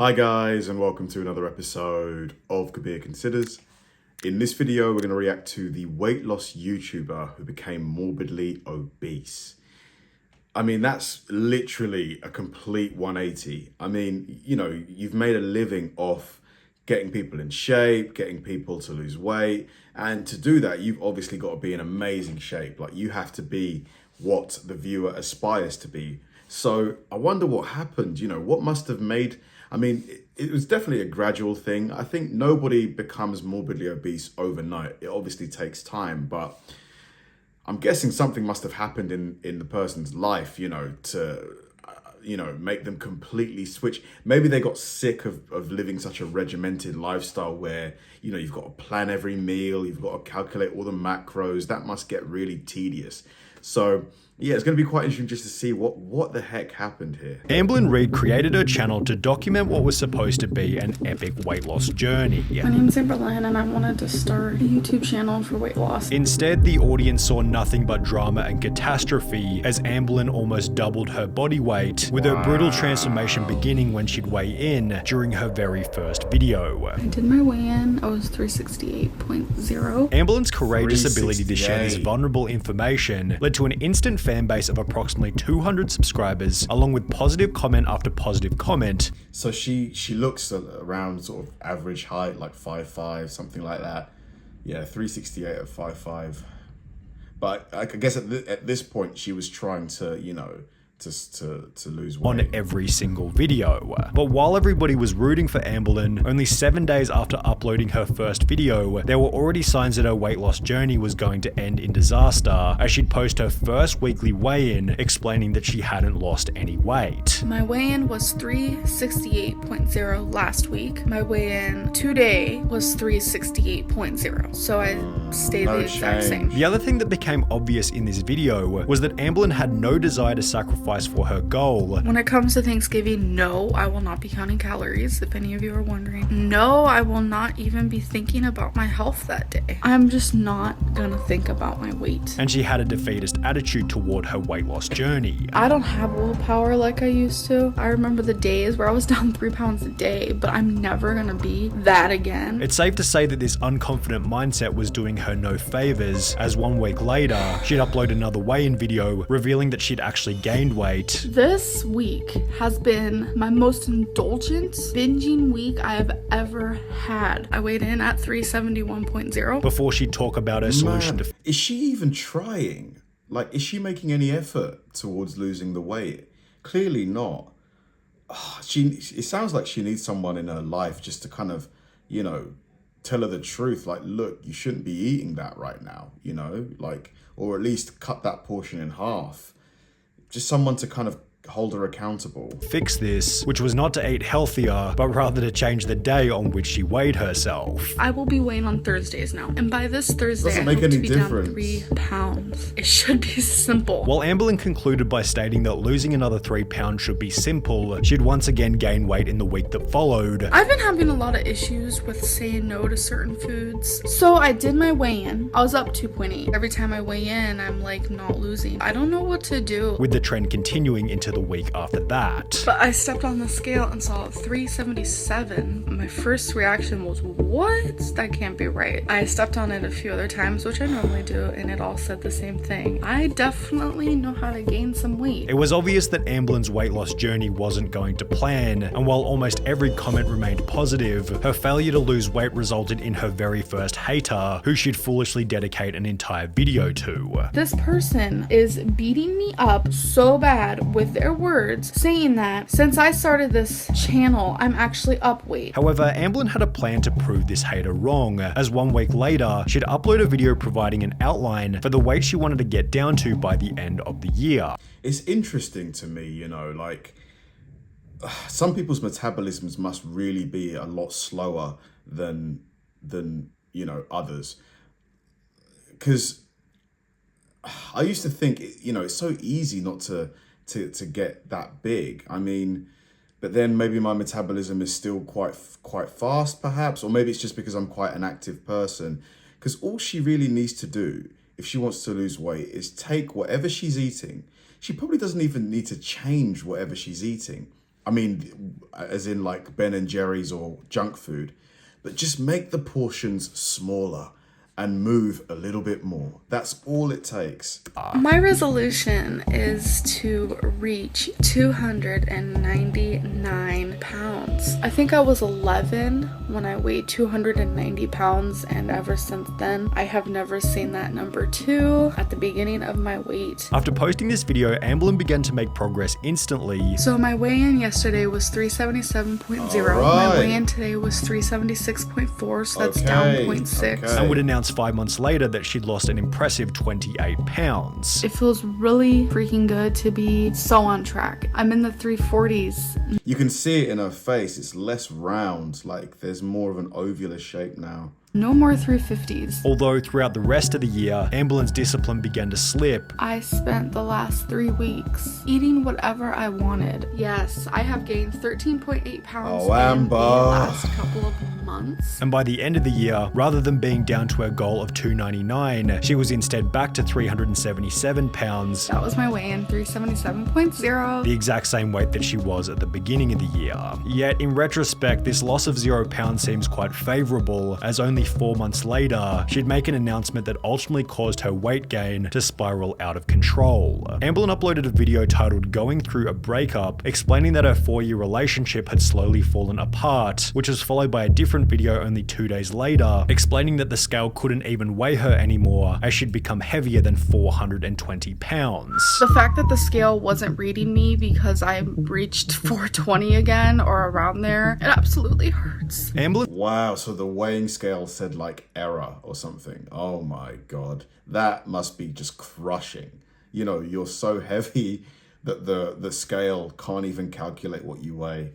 Hi guys, and welcome to another episode of Kabir Considers. In this video, we're going to react to the weight loss YouTuber who became morbidly obese. I mean, that's literally a complete 180. I mean, you know, you've made a living off getting people in shape, getting people to lose weight. And to do that, you've obviously got to be in amazing shape. Like, you have to be what the viewer aspires to be. So I wonder what happened, you know, what must have made... I mean, it was definitely a gradual thing. I think nobody becomes morbidly obese overnight. It obviously takes time, but I'm guessing something must have happened in the person's life, you know, to, make them completely switch. Maybe they got sick of living such a regimented lifestyle where, you know, you've got to plan every meal, you've got to calculate all the macros. That must get really tedious. So yeah, it's going to be quite interesting just to see what the heck happened here. Amberlynn Reid created her channel to document what was supposed to be an epic weight loss journey. My name's Amberlynn and I wanted to start a YouTube channel for weight loss. Instead, the audience saw nothing but drama and catastrophe as Amberlynn almost doubled her body weight, with her brutal transformation beginning when she'd weigh in during her very first video. I did my weigh-in, I was 368.0. Amberlynn's courageous ability to share this vulnerable information led to an instant fan base of approximately 200 subscribers, along with positive comment after positive comment. So she looks around sort of average height, like 5'5", something like that. Yeah, 368 at 5'5". But I guess at this point she was trying to, you know, to lose weight. On every single video. But while everybody was rooting for Amberlynn, only 7 days after uploading her first video, there were already signs that her weight loss journey was going to end in disaster, as she'd post her first weekly weigh-in explaining that she hadn't lost any weight. My weigh-in was 368.0 last week. My weigh-in today was 368.0. So I stayed the exact same. The other thing that became obvious in this video was that Amberlynn had no desire to sacrifice for her goal. When it comes to Thanksgiving, no, I will not be counting calories, if any of you are wondering. No, I will not even be thinking about my health that day. I'm just not gonna think about my weight. And she had a defeatist attitude toward her weight loss journey. I don't have willpower like I used to. I remember the days where I was down 3 pounds a day, but I'm never gonna be that again. It's safe to say that this unconfident mindset was doing her no favors, as 1 week later, she'd upload another weigh-in video revealing that she'd actually gained weight. This week has been my most indulgent binging week I have ever had. I weighed in at 371.0. Before she'd talk about her solution to... Is she even trying? Like, is she making any effort towards losing the weight? Clearly not. It sounds like she needs someone in her life just to kind of, you know, tell her the truth. Like, look, you shouldn't be eating that right now, you know, like, or at least cut that portion in half. Just someone to kind of hold her accountable. Fix this, which was not to eat healthier, but rather to change the day on which she weighed herself. I will be weighing on Thursdays now, and by this Thursday, I hope to be down 3 pounds. It should be simple. While Amberlynn concluded by stating that losing another 3 pounds should be simple, she'd once again gain weight in the week that followed. I've been having a lot of issues with saying no to certain foods. So I did my weigh-in. I was up 2.8. Every time I weigh in, I'm like not losing. I don't know what to do. With the trend continuing into the week after that. But I stepped on the scale and saw 377. My first reaction was, what? That can't be right. I stepped on it a few other times, which I normally do, and it all said the same thing. I definitely know how to gain some weight. It was obvious that Amberlynn's weight loss journey wasn't going to plan, and while almost every comment remained positive, her failure to lose weight resulted in her very first hater, who she'd foolishly dedicate an entire video to. This person is beating me up so bad with their words, saying that since I started this channel, I'm actually up weight. However, Amberlynn had a plan to prove this hater wrong, as 1 week later, she'd upload a video providing an outline for the weight she wanted to get down to by the end of the year. It's interesting to me, you know, like, some people's metabolisms must really be a lot slower than you know, others. Because I used to think, you know, it's so easy not to get that big. I mean, but then maybe my metabolism is still quite fast perhaps, or maybe it's just because I'm quite an active person. Because all she really needs to do if she wants to lose weight is take whatever she's eating. She probably doesn't even need to change whatever she's eating. I mean, as in like Ben and Jerry's or junk food, but just make the portions smaller and move a little bit more. That's all it takes. My resolution is to reach 299 pounds. I think I was 11 when I weighed 290 pounds, and ever since then, I have never seen that number 2 at the beginning of my weight. After posting this video, Amberlynn began to make progress instantly. So my weigh-in yesterday was 377.0. All My right. weigh-in today was 376.4, so that's down Okay, 0.6. okay. And would announce 5 months later that she'd lost an impressive 28 pounds. It feels really freaking good to be so on track. I'm in the 340s. You can see it in her face. It's less round, like there's more of an ovular shape now. No more 350s. Although throughout the rest of the year, Amberlynn's discipline began to slip. I spent the last 3 weeks eating whatever I wanted. Yes, I have gained 13.8 pounds Oh, in Amber. the last couple of months. And by the end of the year, rather than being down to her goal of 299, she was instead back to 377 pounds, That was my weigh-in, 377.0. the exact same weight that she was at the beginning of the year. Yet, in retrospect, this loss of 0 pounds seems quite favourable, as only 4 months later, she'd make an announcement that ultimately caused her weight gain to spiral out of control. Amberlynn uploaded a video titled Going Through a Breakup, explaining that her 4-year relationship had slowly fallen apart, which was followed by a different video only 2 days later, explaining that the scale couldn't even weigh her anymore, as she'd become heavier than 420 pounds. The fact that the scale wasn't reading me because I reached 420 again or around there, it absolutely hurts. Amberlynn Wow, so the weighing scale said like error or something. Oh my God, that must be just crushing. You know, you're so heavy that the scale can't even calculate what you weigh.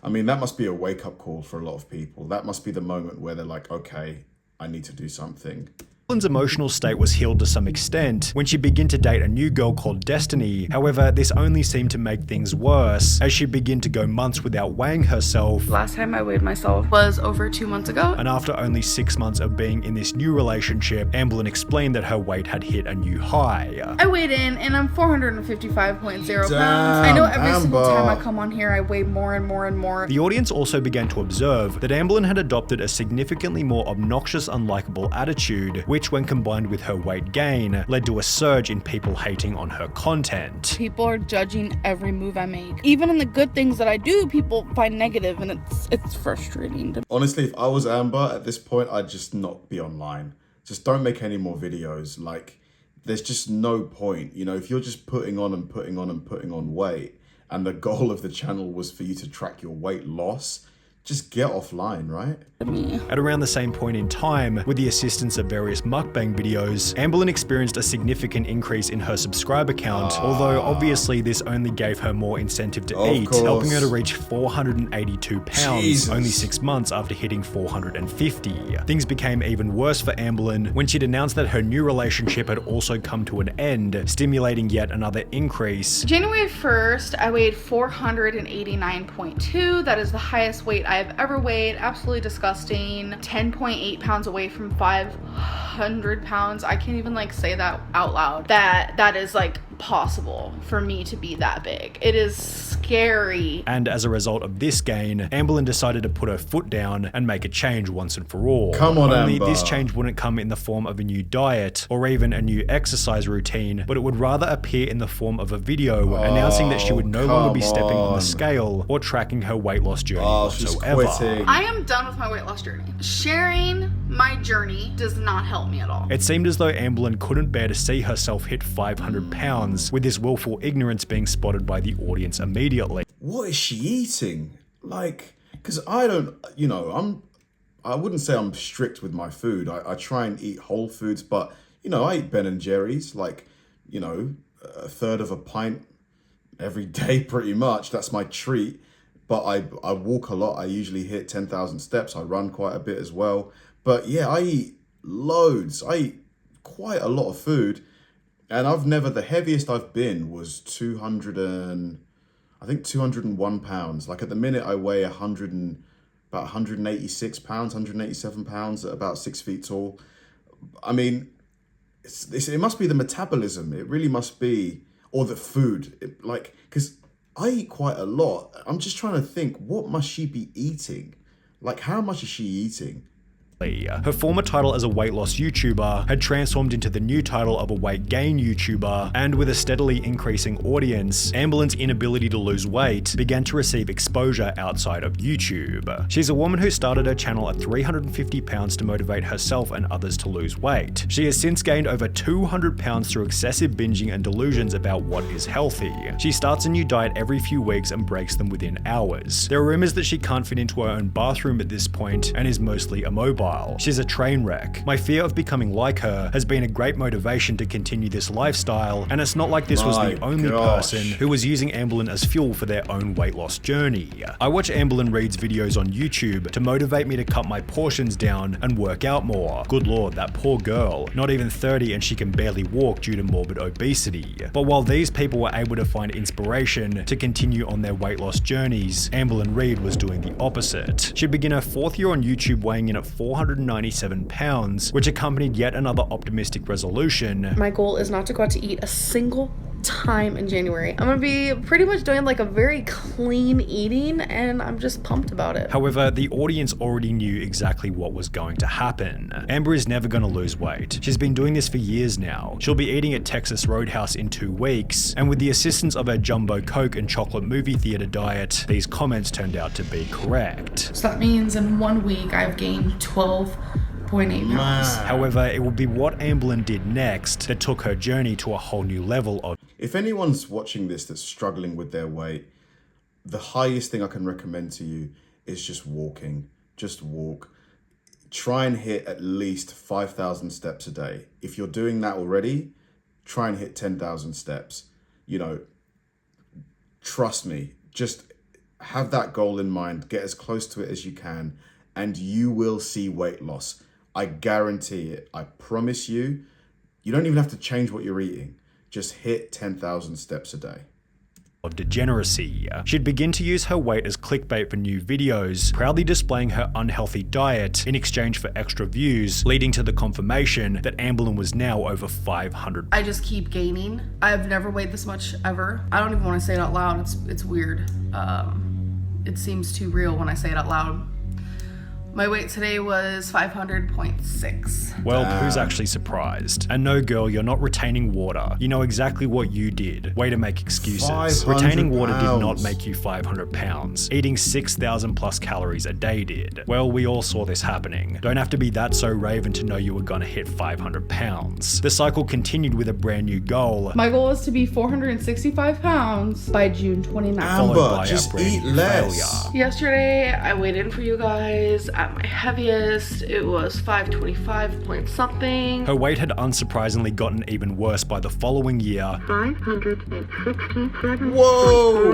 I mean, that must be a wake-up call for a lot of people. That must be the moment where they're like, okay, I need to do something. Amberlynn's emotional state was healed to some extent when she began to date a new girl called Destiny. However, this only seemed to make things worse, as she began to go months without weighing herself. Last time I weighed myself was over 2 months ago. And after only 6 months of being in this new relationship, Amberlynn explained that her weight had hit a new high. I weighed in and I'm 455.0 Damn, pounds. I know every single Amber. time I come on here I weigh more and more and more. The audience also began to observe that Amberlynn had adopted a significantly more obnoxious, unlikable attitude, which, when combined with her weight gain, led to a surge in people hating on her content. People are judging every move I make. Even in the good things that I do, people find negative, and it's frustrating. Honestly, if I was Amber at this point, I'd just not be online. Just don't make any more videos. Like, there's just no point. You know, if you're just putting on and putting on and putting on weight, and the goal of the channel was for you to track your weight loss, just get offline, right? At around the same point in time, with the assistance of various mukbang videos, Amberlynn experienced a significant increase in her subscriber count, although obviously this only gave her more incentive to eat, course. helping her to reach 482 pounds Jesus. only 6 months after hitting 450. Things became even worse for Amberlynn when she'd announced that her new relationship had also come to an end, stimulating yet another increase. January 1st, I weighed 489.2. That is the highest weight I have ever weighed. Absolutely disgusting. 10.8 pounds away from 500 pounds. I can't even like say that out loud. That is like possible for me to be that big. It is scary. And as a result of this gain, Amberlynn decided to put her foot down and make a change once and for all. Come on, Only Amber. this change wouldn't come in the form of a new diet or even a new exercise routine, but it would rather appear in the form of a video announcing that she would no longer be come stepping on on. the scale or tracking her weight loss journey Oh, she's whatsoever. quitting. I am done with my weight loss journey. Sharing my journey does not help me at all. It seemed as though Amberlynn couldn't bear to see herself hit 500 pounds, with this willful ignorance being spotted by the audience immediately. What is she eating? Like, because I don't, you know, I wouldn't say I'm strict with my food. I try and eat whole foods, but, you know, I eat Ben and Jerry's, like, you know, a third of a pint every day pretty much. That's my treat. But I walk a lot. I usually hit 10,000 steps. I run quite a bit as well. But yeah, I eat loads. I eat quite a lot of food. And the heaviest I've been was 201 pounds. Like at the minute I weigh about 186 pounds, 187 pounds at about 6 feet tall. I mean, it must be the metabolism. It really must be, or the food. Because I eat quite a lot. I'm just trying to think, what must she be eating? Like, how much is she eating? Her former title as a weight loss YouTuber had transformed into the new title of a weight gain YouTuber, and with a steadily increasing audience, Amberlyn's inability to lose weight began to receive exposure outside of YouTube. She's a woman who started her channel at 350 pounds to motivate herself and others to lose weight. She has since gained over 200 pounds through excessive binging and delusions about what is healthy. She starts a new diet every few weeks and breaks them within hours. There are rumors that she can't fit into her own bathroom at this point and is mostly immobile. She's a train wreck. My fear of becoming like her has been a great motivation to continue this lifestyle, and it's not like this was the only person who was using Amberlyn as fuel for their own weight loss journey. I watch Amberlyn Reid's videos on YouTube to motivate me to cut my portions down and work out more. Good lord, that poor girl. Not even 30 and she can barely walk due to morbid obesity. But while these people were able to find inspiration to continue on their weight loss journeys, Amberlyn Reid was doing the opposite. She'd begin her 4th year on YouTube weighing in at 497 pounds, which accompanied yet another optimistic resolution. My goal is not to go out to eat a single time in January. I'm gonna be pretty much doing like a very clean eating, and I'm just pumped about it. However, the audience already knew exactly what was going to happen. Amber is never gonna lose weight. She's been doing this for years now. She'll be eating at Texas Roadhouse in 2 weeks, and with the assistance of her jumbo Coke and chocolate movie theater diet, these comments turned out to be correct. So that means in 1 week I've gained 12.8 pounds. However, it will be what Amberlyn did next that took her journey to a whole new level of. If anyone's watching this that's struggling with their weight, the highest thing I can recommend to you is just walking. Just walk. Try and hit at least 5,000 steps a day. If you're doing that already, try and hit 10,000 steps. You know, trust me, just have that goal in mind, get as close to it as you can, and you will see weight loss. I guarantee it. I promise you. You don't even have to change what you're eating. Just hit 10,000 steps a day. Of degeneracy. She'd begin to use her weight as clickbait for new videos, proudly displaying her unhealthy diet in exchange for extra views, leading to the confirmation that Amberlyn was now over 500. I just keep gaining. I've never weighed this much ever. I don't even want to say it out loud. It's weird. It seems too real when I say it out loud. My weight today was 500.6. Well, who's actually surprised? And no, girl, you're not retaining water. You know exactly what you did. Way to make excuses. Retaining water did not make you 500 pounds. Eating 6,000 plus calories a day did. Well, we all saw this happening. Don't have to be that so raven to know you were gonna hit 500 pounds. The cycle continued with a brand new goal. My goal is to be 465 pounds by June 29th. Amber, just eat less. Yesterday, I weighed in for you guys. At my heaviest, it was 525 point something. Her weight had unsurprisingly gotten even worse by the following year. 567. Whoa!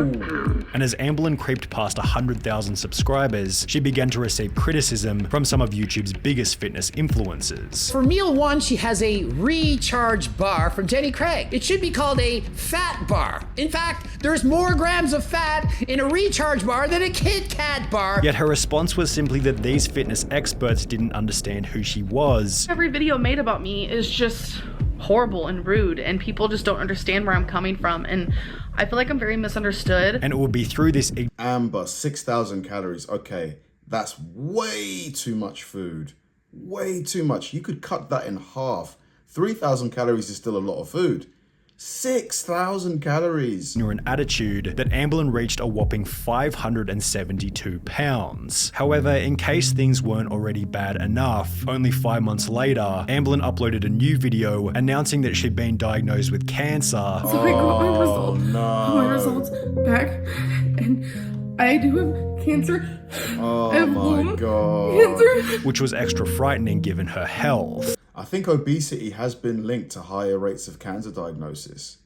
And as Amberlyn creeped past 100,000 subscribers, she began to receive criticism from some of YouTube's biggest fitness influencers. For meal 1, she has a recharge bar from Jenny Craig. It should be called a fat bar. In fact, there's more grams of fat in a recharge bar than a Kit Kat bar. Yet her response was simply that these fitness experts didn't understand who she was. Every video made about me is just horrible and rude, and people just don't understand where I'm coming from, and I feel like I'm very misunderstood. And it would be through this Amber, 6,000 calories. Okay, that's way too much food. Way too much. You could cut that in half. 3,000 calories is still a lot of food. 6,000 calories. Or an attitude that Amberlyn reached a whopping 572 pounds. However, in case things weren't already bad enough, only 5 months later, Amberlyn uploaded a new video announcing that she'd been diagnosed with cancer. So I got my results back, and I do have cancer. Oh my god. Cancer. Which was extra frightening given her health. I think obesity has been linked to higher rates of cancer diagnosis.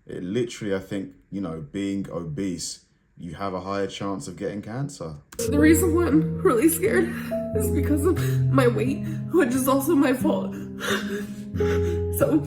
It literally, I think, you know, being obese, you have a higher chance of getting cancer. The reason why I'm really scared is because of my weight, which is also my fault. So,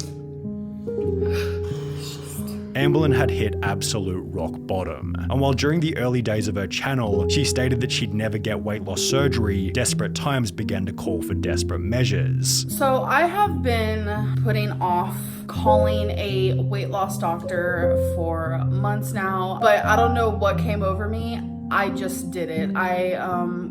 Amberlynn had hit absolute rock bottom. And while during the early days of her channel, she stated that she'd never get weight loss surgery, desperate times began to call for desperate measures. So I have been putting off calling a weight loss doctor for months now, but I don't know what came over me. I just did it. I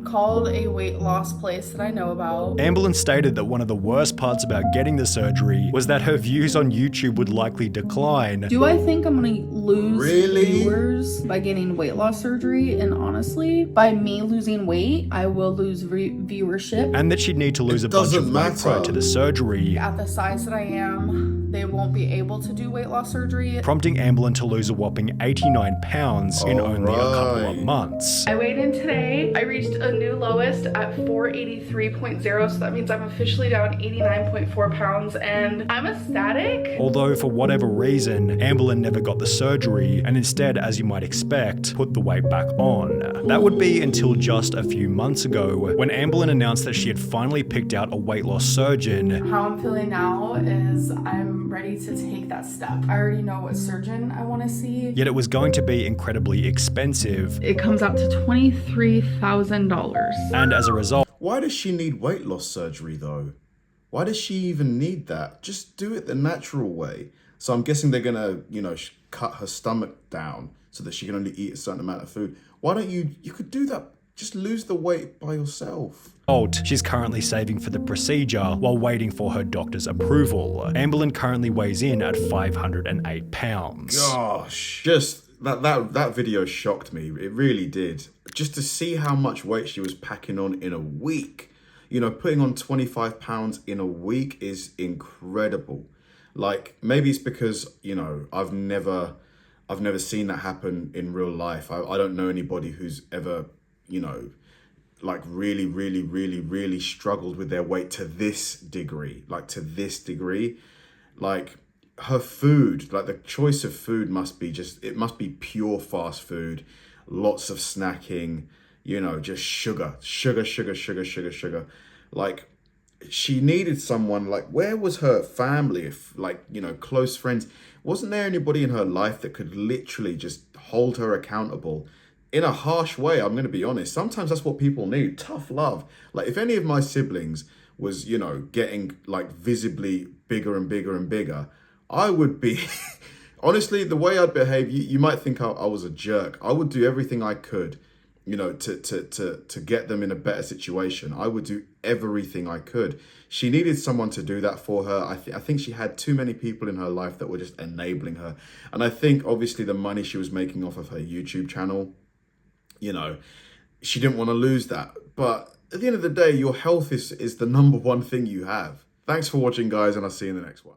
called a weight loss place that I know about. Amberlynn stated that one of the worst parts about getting the surgery was that her views on YouTube would likely decline. Do I think I'm gonna lose Really? viewers by getting weight loss surgery? And honestly, by me losing weight, I will lose viewership. And that she'd need to lose It a bunch doesn't of weight matter. prior to the surgery, At the size that I am, they won't be able to do weight loss surgery. prompting Amberlynn to lose a whopping 89 pounds in only a couple of Alright. months. I weighed in today. I reached a new lowest at 483.0, so that means I'm officially down 89.4 pounds, and I'm ecstatic. Although for whatever reason, Amberlynn never got the surgery and instead, as you might expect, put the weight back on. That would be until just a few months ago, when Amberlynn announced that she had finally picked out a weight loss surgeon. How I'm feeling now is I'm ready to take that step. I already know what surgeon I want to see. Yet it was going to be incredibly expensive, It comes out to $23,000. and as a result, Why does she need weight loss surgery though? Why does she even need that? Just do it the natural way. So I'm guessing they're gonna, cut her stomach down so that she can only eat a certain amount of food. Why don't you could do that. Just lose the weight by yourself. she's currently saving for the procedure while waiting for her doctor's approval. Amberlynn currently weighs in at 508 pounds. Gosh, just that video shocked me. It really did. Just to see how much weight she was packing on in a week. Putting on 25 pounds in a week is incredible. Like, maybe it's because, I've never seen that happen in real life. I don't know anybody who's ever, like really, really, really, really struggled with their weight to this degree. Like her food, like the choice of food must be pure fast food, lots of snacking, just sugar. Like, she needed someone, like, where was her family? If, close friends, wasn't there anybody in her life that could literally just hold her accountable in a harsh way? I'm going to be honest. Sometimes that's what people need. Tough love. Like, if any of my siblings was, getting like visibly bigger and bigger and bigger, I would be, honestly, the way I'd behave, you might think I was a jerk. I would do everything I could, to get them in a better situation. I would do everything I could. She needed someone to do that for her. I think she had too many people in her life that were just enabling her. And I think obviously the money she was making off of her YouTube channel, she didn't want to lose that. But at the end of the day, your health is the number one thing you have. Thanks for watching, guys, and I'll see you in the next one.